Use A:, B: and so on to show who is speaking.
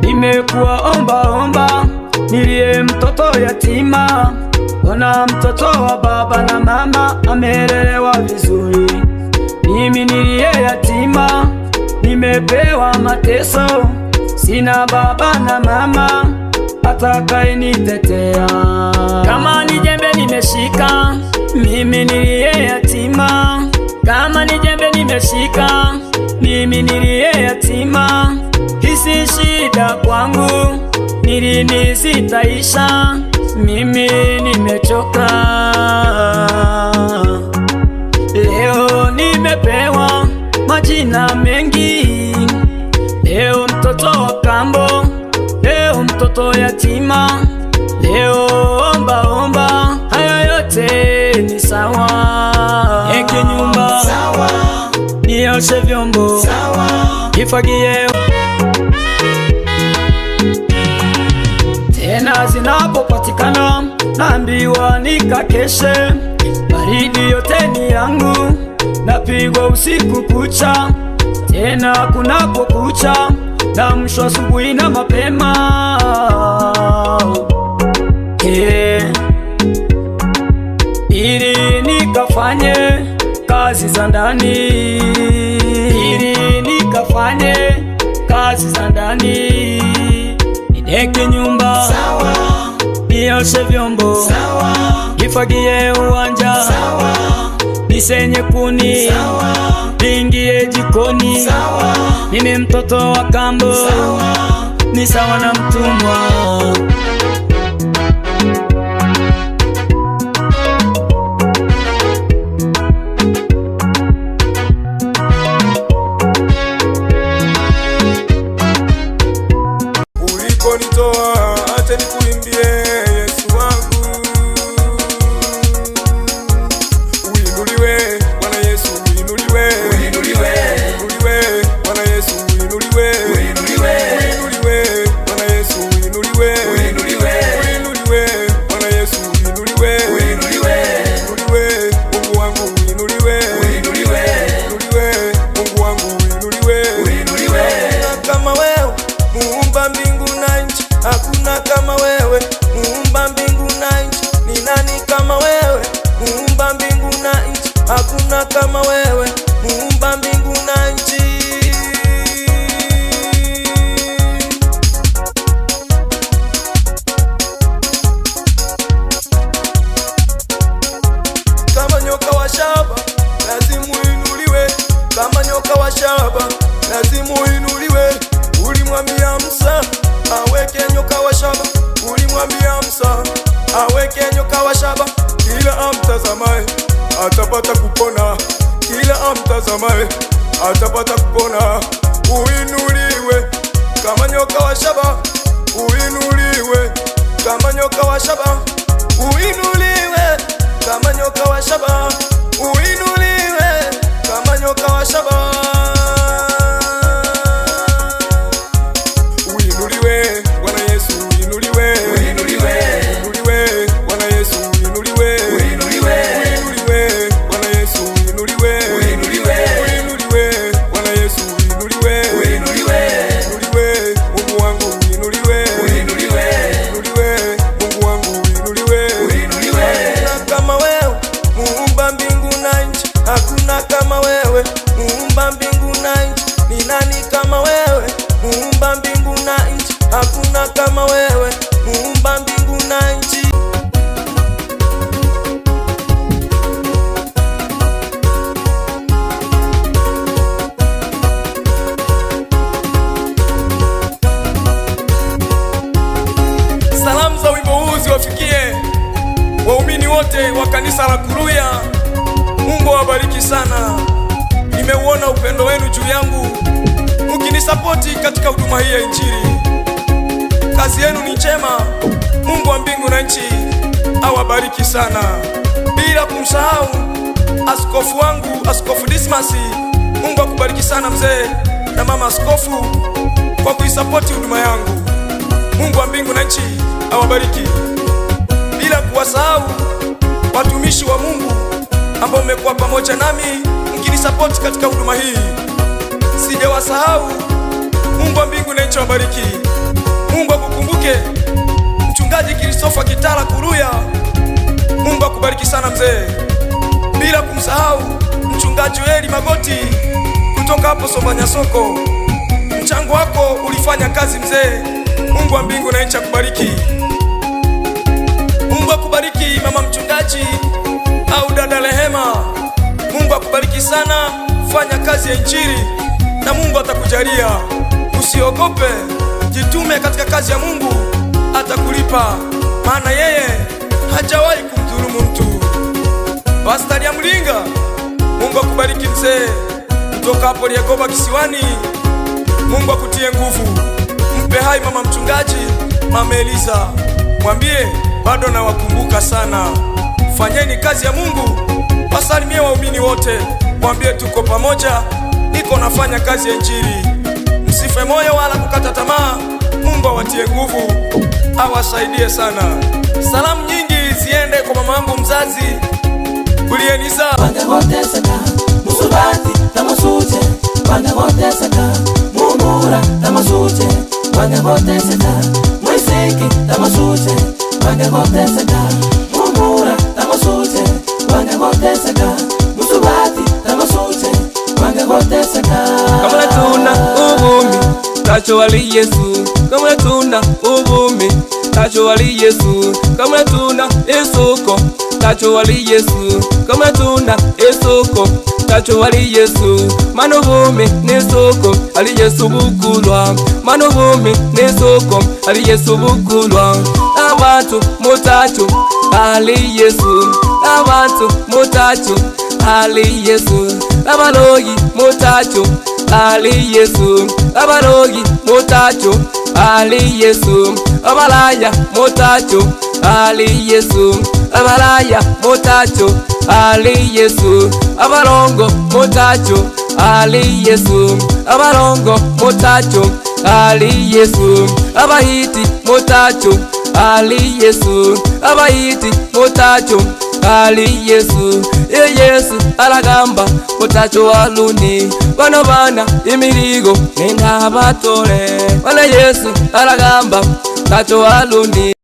A: Nimekuwa omba, niliye mtoto yatima. Ona mtoto wa baba na mama amelelewa vizuri. Mimi niliye yatima, nimepewa mateso. Sina baba na mama atakayenitetea. Kama ni jembe nimeshika, mimi niliye yatima. Kama ni jembe nimeshika, mimi niliye yatima. Hisi shida kwangu, nilini sitaisha. Mimi nimechoka. Leo nimepewa majina mengi. Leo mtoto wa kambo, leo mtoto yatima. Leo omba, haya yote ni sawa. Eke nyumba sawa, nioshe vyombo sawa, nifagie. Tena zinapopatikana naambiwa nikakeshe. Baridi yote ni yangu, napigwa usiku kucha. Tena kunapokucha naamshwa asubuhi na mapema. Ili nikafanye kazi za ndani, ili nikafanye kazi za ndani. Nideke nyumba sawa, nioshe vyombo sawa, nifagie uwanja sawa, nisenye kuni sawa, niingie jikoni sawa. Mimi mtoto wa kambo sawa, ni sawa na mtumwa.
B: Ulikonitoa acha nikuimbie Yesu wangu. Uinuliwe Bwana Yesu, uinuliwe, uinuliwe, uinuliwe Bwana Yesu, uinuliwe, uinuliwe, uinuliwe Bwana Yesu, uinuliwe, uinuliwe, uinuliwe Bwana Yesu, uinuliwe, uinuliwe, uinuliwe Mungu wangu, uinuliwe, uinuliwe, uinuliwe Mungu wangu, uinuliwe, uinuliwe. Kama wewe muumba mbingu na nchi, hakuna kama wewe muumba mbingu na nchi. Ni nani kama wewe muumba mbingu na nchi? Hakuna kama wewe muumba mbingu na nchi. Kama nyoka wa shaba lazima uinuliwe, kama nyoka wa shaba lazima uinuliwe. Ulimwambia Musa aweke nyoka wa shaba, ulimwambia Musa aweke nyoka wa shaba. Kila amtazamaye atapata kupona, kila amtazamaye atapata kupona. Uinuliwe kama nyoka wa shaba, uinuliwe kama nyoka wa shaba, uinuliwe kama nyoka wa shaba, uinuliwe kama nyoka wa shaba. Hakuna kama wewe muumba mbingu na nchi. Ni nani kama wewe muumba mbingu na nchi? Hakuna kama wewe muumba mbingu na nchi. Salamu za wimbo huu ziwafikie waumini wote wa kanisa la Kuruya. Mungu awabariki sana. Nimeuona upendo wenu juu yangu, mkinisapoti katika huduma hii ya Injili. Kazi yenu ni njema. Mungu wa mbingu na nchi awabariki sana. Bila kumsahau askofu wangu, Askofu Dismas. Mungu akubariki sana mzee na mama askofu kwa kuisapoti huduma yangu. Mungu wa mbingu na nchi awabariki. Bila kuwasahau watumishi wa Mungu ambao mmekuwa pamoja nami mkinisapoti katika huduma hii. Sijawasahau. Mungu wa mbingu na nchi awabariki. Masuke, Mchungaji Christopher Kitala Kuruya, Mungu akubariki sana mzee. Bila kumsahau Mchungaji Eli Magoti kutoka hapo Sovanya Soko. Mchango wako ulifanya kazi mzee. Mungu wa mbingu na nchi akubariki. Mungu akubariki mama mchungaji au dada Rehema. Mungu akubariki sana, fanya kazi ya injili na Mungu atakujalia. Usiogope, jitume katika kazi ya Mungu, atakulipa, maana yeye hajawahi kumdhulumu mtu. Pastor ya Mlinga, Mungu akubariki mzee, kutoka hapo Liagoba Kisiwani. Mungu akutie nguvu, mpe hai mama mchungaji, mama Eliza, mwambie bado nawakumbuka sana. Fanyeni kazi ya Mungu, wasalimie waumini wote, mwambie tuko pamoja, niko nafanya kazi ya injili. Msife moyo wala kukata tamaa, Mungu awatie nguvu, awasaidie sana. Salamu nyingi ziende kwa mama yangu mzazi Kulieniza.
C: Wangagoteseka Musubati tamasuje, wangagoteseka Mumura tamasuje, wangagoteseka Mwisiki tamasuje, wangagoteseka Mumura tamasuje, wangagoteseka Musubati tamasuje, wangagoteseka.
D: Kama tuna ubumi tacho wali Yesu, kama tuna ubumi tacho wali Yesu, kama tuna isoko tacho wali Yesu, kama tuna isoko tacho wali Yesu. Manubumi nisoko ali Yesu bukulwa, manubumi nisoko ali Yesu bukulwa. Abantu mutacho ali Yesu, abantu mutacho ali Yesu. Abalogi mutacho ali Yesu, abalogi mutacho ali Yesu. Abalaya mutacho ali Yesu, abalaya mutacho ali Yesu. Abalongo mutacho ali Yesu, abalongo mutacho ali Yesu. Abahiti mutacho ali Yesu, abahiti mutacho ali Yesu. Yesu alagamba mutacho waluni, bano bana imirigo nenda batole. Bana Yesu alagamba mutacho waluni.